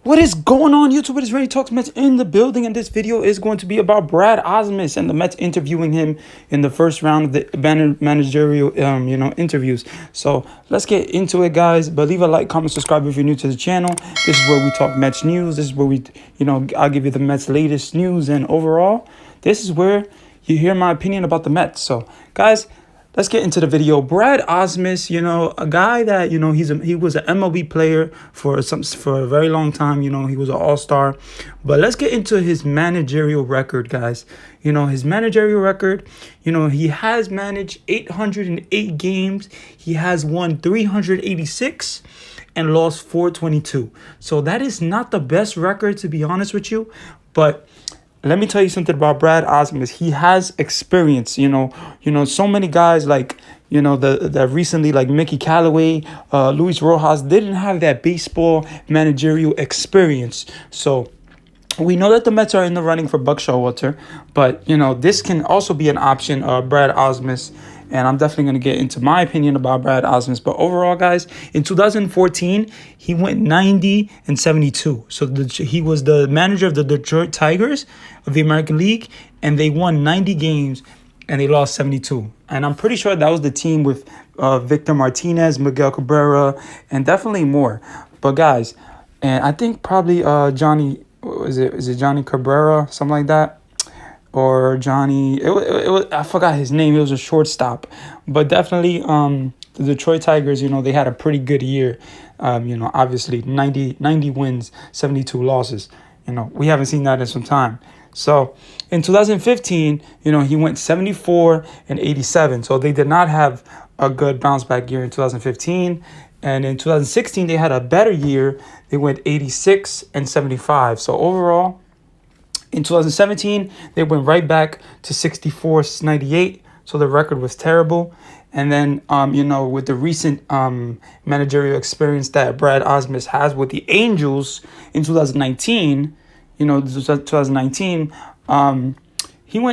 What is going on, YouTube? It is RandyTalksMets in the building, and this video is going to be about Brad Ausmus and the Mets interviewing him in the first round of the managerial, interviews. So let's get into it, guys. But leave a like, comment, subscribe if you're new to the channel. This is where we talk Mets news. This is where I'll give you the Mets' latest news, and overall, this is where you hear my opinion about the Mets. So, guys, let's get into the video. Brad Ausmus, a guy that, he was an MLB player for a very long time. He was an all-star. But let's get into his managerial record, guys. His managerial record, he has managed 808 games. He has won 386 and lost 422. So that is not the best record, to be honest with you. But let me tell you something about Brad Ausmus. He has experience, so many guys like, that recently, like Mickey Callaway, Luis Rojas, didn't have that baseball managerial experience. So we know that the Mets are in the running for Buck Showalter, but, this can also be an option, Brad Ausmus. And I'm definitely going to get into my opinion about Brad Ausmus. But overall, guys, in 2014, he went 90-72. So he was the manager of the Detroit Tigers of the American League, and they won 90 games and they lost 72. And I'm pretty sure that was the team with Victor Martinez, Miguel Cabrera, and definitely more. But guys, and I think probably Johnny, is it Johnny Cabrera, something like that? Or Johnny, it was, I forgot his name. It was a shortstop, but definitely the Detroit Tigers, they had a pretty good year. Obviously 90 wins, 72 losses. We haven't seen that in some time. So in 2015, he went 74-87. So they did not have a good bounce back year in 2015. And in 2016, they had a better year. They went 86-75. So overall, in 2017, they went right back to 64-98, so the record was terrible. And then, with the recent managerial experience that Brad Ausmus has with the Angels in 2019, he went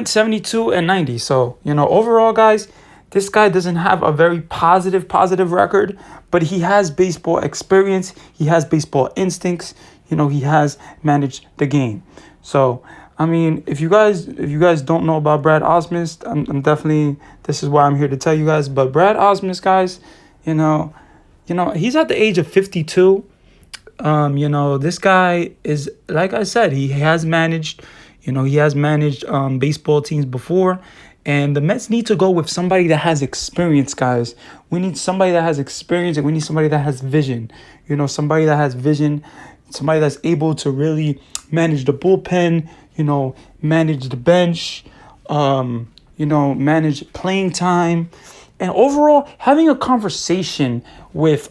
72-90. So, overall, guys, this guy doesn't have a very positive record, but he has baseball experience. He has baseball instincts. He has managed the game. So, I mean, if you guys don't know about Brad Ausmus, I'm definitely, this is why I'm here to tell you guys. But Brad Ausmus, guys, he's at the age of 52. This guy is, like I said, he has managed baseball teams before. And the Mets need to go with somebody that has experience, guys. We need somebody that has experience, and we need somebody that has vision. Somebody that has vision, somebody that's able to really manage the bullpen, manage the bench, manage playing time, and overall having a conversation with,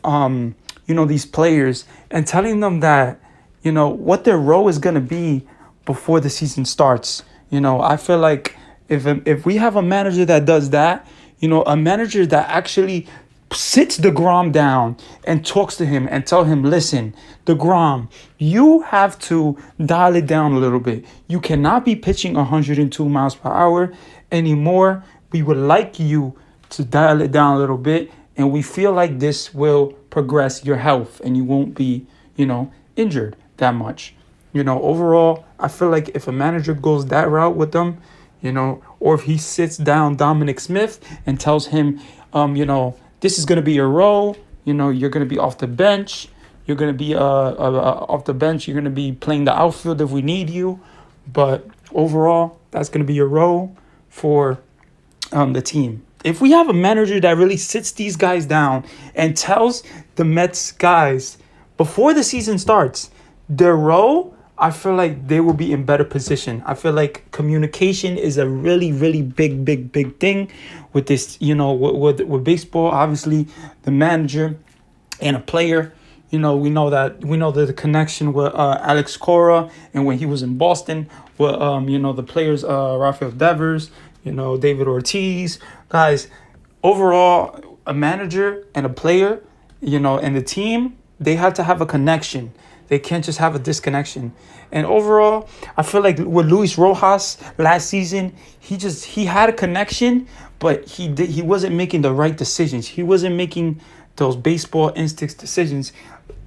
these players and telling them that, what their role is going to be before the season starts. I feel like if we have a manager that does that, a manager that actually sits DeGrom down and talks to him and tell him, listen, DeGrom, you have to dial it down a little bit. You cannot be pitching 102 miles per hour anymore. We would like you to dial it down a little bit, and we feel like this will progress your health and you won't be, injured that much. Overall, I feel like if a manager goes that route with them, or if he sits down Dominic Smith and tells him, this is going to be your role. You're going to be off the bench. You're going to be off the bench. You're going to be playing the outfield if we need you. But overall, that's going to be your role for the team. If we have a manager that really sits these guys down and tells the Mets guys before the season starts their role, I feel like they will be in better position. I feel like communication is a really, really big thing with this, with baseball. Obviously, the manager and a player, we know the connection with Alex Cora, and when he was in Boston with, the players, Rafael Devers, David Ortiz. Guys, overall, a manager and a player, and the team, they have to have a connection. They can't just have a disconnection. And overall, I feel like with Luis Rojas last season, he had a connection, but he wasn't making the right decisions. He wasn't making those baseball instincts decisions.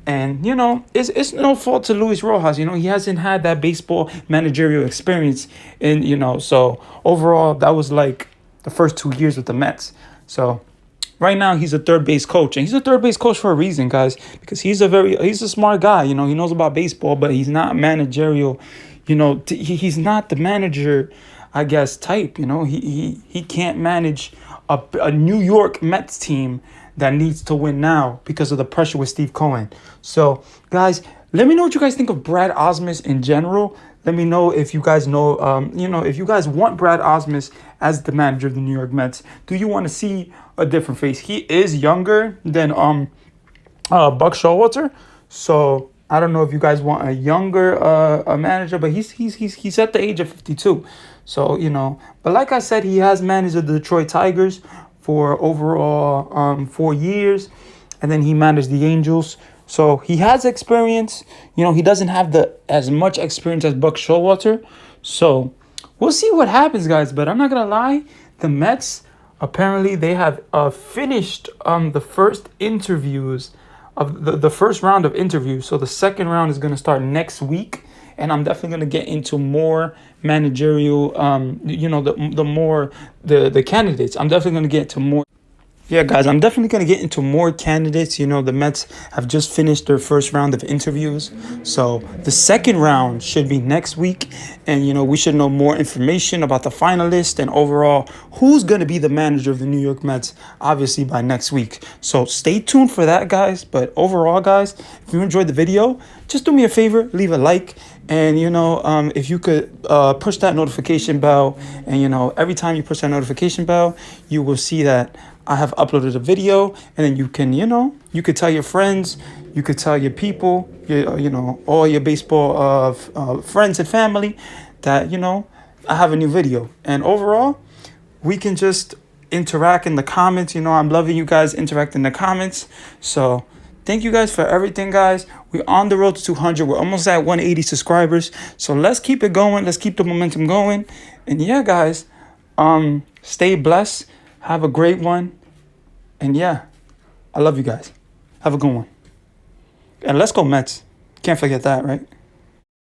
And, it's no fault to Luis Rojas. He hasn't had that baseball managerial experience. And, so overall, that was like the first 2 years with the Mets. So right now, he's a third base coach. And he's a third base coach for a reason, guys, because he's a smart guy. He knows about baseball, but he's not managerial. He's not the manager, I guess, type. He can't manage a New York Mets team that needs to win now because of the pressure with Steve Cohen. So, guys, let me know what you guys think of Brad Ausmus in general. Let me know if you guys know, if you guys want Brad Ausmus as the manager of the New York Mets. Do you want to see a different face? He is younger than Buck Showalter, so I don't know if you guys want a younger a manager, but he's at the age of 52. So, but like I said, he has managed the Detroit Tigers for overall 4 years, and then he managed the Angels. So he has experience. He doesn't have as much experience as Buck Showalter. So we'll see what happens, guys. But I'm not gonna lie, the Mets apparently they have finished the first interviews of the first round of interviews. So the second round is gonna start next week. And I'm definitely gonna get into more managerial, the candidates. I'm definitely gonna get to more. Yeah, guys, I'm definitely going to get into more candidates. The Mets have just finished their first round of interviews. So the second round should be next week. And, we should know more information about the finalists and overall who's going to be the manager of the New York Mets, obviously, by next week. So stay tuned for that, guys. But overall, guys, if you enjoyed the video, just do me a favor, leave a like. And, if you could push that notification bell. And, every time you push that notification bell, you will see that I have uploaded a video, and then you can, you could tell your friends, you could tell your people, all your baseball friends and family that, I have a new video. And overall, we can just interact in the comments. I'm loving you guys interact in the comments. So thank you guys for everything, guys. We're on the road to 200. We're almost at 180 subscribers. So let's keep it going. Let's keep the momentum going. And yeah, guys, stay blessed. Have a great one. And yeah, I love you guys. Have a good one. And let's go Mets. Can't forget that, right?